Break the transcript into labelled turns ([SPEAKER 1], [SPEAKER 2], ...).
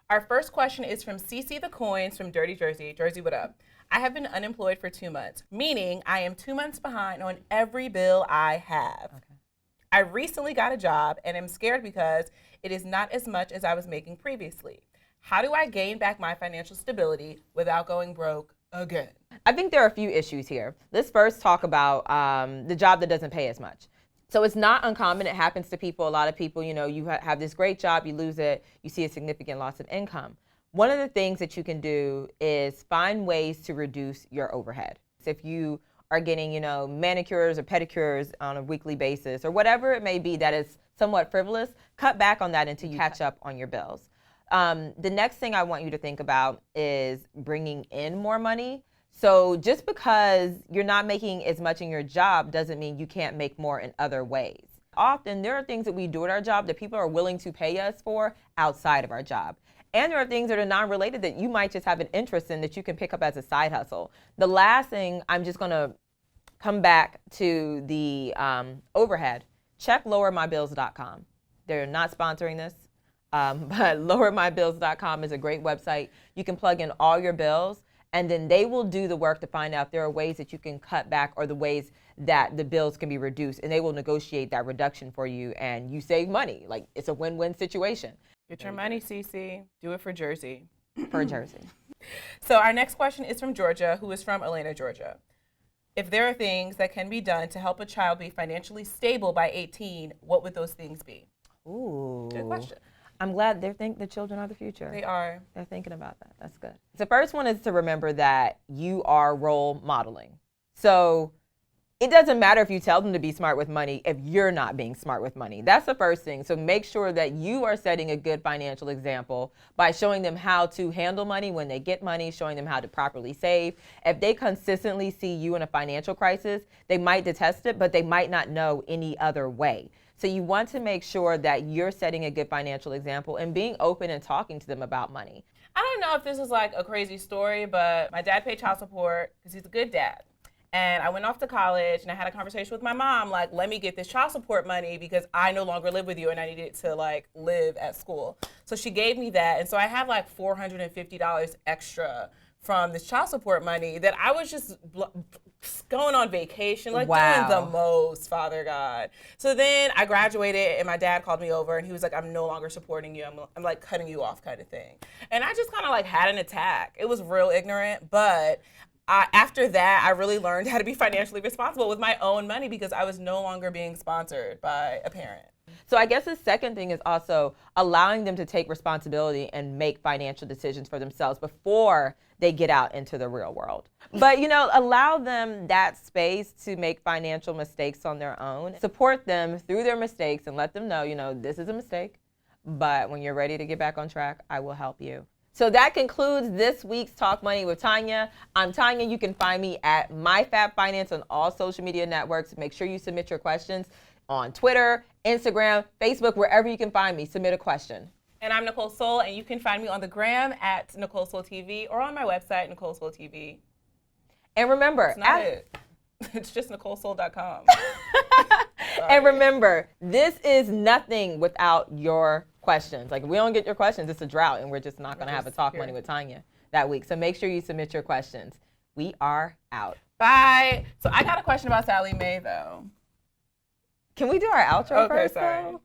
[SPEAKER 1] Our first question is from CC the Coins from Dirty Jersey. Jersey, what up? I have been unemployed for 2 months, meaning I am 2 months behind on every bill I have. Okay. I recently got a job and am scared because it is not as much as I was making previously. How do I gain back my financial stability without going broke again?
[SPEAKER 2] I think there are a few issues here. Let's first talk about the job that doesn't pay as much. So it's not uncommon. It happens to people. A lot of people, you have this great job, you lose it, you see a significant loss of income. One of the things that you can do is find ways to reduce your overhead. So if you are getting, manicures or pedicures on a weekly basis or whatever it may be that is somewhat frivolous, cut back on that until you catch up on your bills. The next thing I want you to think about is bringing in more money. So just because you're not making as much in your job doesn't mean you can't make more in other ways. Often there are things that we do at our job that people are willing to pay us for outside of our job. And there are things that are non-related that you might just have an interest in that you can pick up as a side hustle. The last thing, I'm just going to come back to the overhead. Check lowermybills.com. They're not sponsoring this, but lowermybills.com is a great website. You can plug in all your bills, and then they will do the work to find out if there are ways that you can cut back or the ways that the bills can be reduced, and they will negotiate that reduction for you, and you save money. Like, it's a win-win situation.
[SPEAKER 1] Get your money, Cece. Do it for Jersey.
[SPEAKER 2] For Jersey.
[SPEAKER 1] So our next question is from Georgia, who is from Atlanta, Georgia. If there are things that can be done to help a child be financially stable by 18, what would those things be?
[SPEAKER 2] Ooh.
[SPEAKER 1] Good question.
[SPEAKER 2] I'm glad they think the children are the future.
[SPEAKER 1] They are.
[SPEAKER 2] They're thinking about that. That's good. The first one is to remember that you are role modeling. So it doesn't matter if you tell them to be smart with money if you're not being smart with money. That's the first thing. So make sure that you are setting a good financial example by showing them how to handle money when they get money, showing them how to properly save. If they consistently see you in a financial crisis, they might detest it, but they might not know any other way. So you want to make sure that you're setting a good financial example and being open and talking to them about money.
[SPEAKER 1] I don't know if this is like a crazy story, but my dad paid child support because he's a good dad. And I went off to college and I had a conversation with my mom, like, let me get this child support money because I no longer live with you and I needed to like live at school. So she gave me that. And so I have like $450 extra from this child support money that I was just going on vacation, like doing the most, Father God. So then I graduated and my dad called me over and he was like, I'm no longer supporting you. I'm like cutting you off kind of thing. And I just kind of like had an attack. It was real ignorant, but after that, I really learned how to be financially responsible with my own money because I was no longer being sponsored by a parent.
[SPEAKER 2] So I guess the second thing is also allowing them to take responsibility and make financial decisions for themselves before they get out into the real world. But, allow them that space to make financial mistakes on their own. Support them through their mistakes and let them know, this is a mistake, but when you're ready to get back on track, I will help you. So that concludes this week's Talk Money with Tonya. I'm Tonya. You can find me at MyFabFinance on all social media networks. Make sure you submit your questions on Twitter, Instagram, Facebook, wherever you can find me. Submit a question.
[SPEAKER 1] And I'm Nicole Soul, and you can find me on the gram at Nicole Soul TV or on my website, Nicole Soul TV.
[SPEAKER 2] And remember,
[SPEAKER 1] it's not it. It's just NicoleSoul.com.
[SPEAKER 2] And remember, this is nothing without your questions. Like, if we don't get your questions, it's a drought, and we're just not going to have a Talk Money with Tonya that week. So make sure you submit your questions. We are out.
[SPEAKER 1] Bye. So I got a question about Sally Mae, though.
[SPEAKER 2] Can we do our outro first,
[SPEAKER 1] sorry.
[SPEAKER 2] though?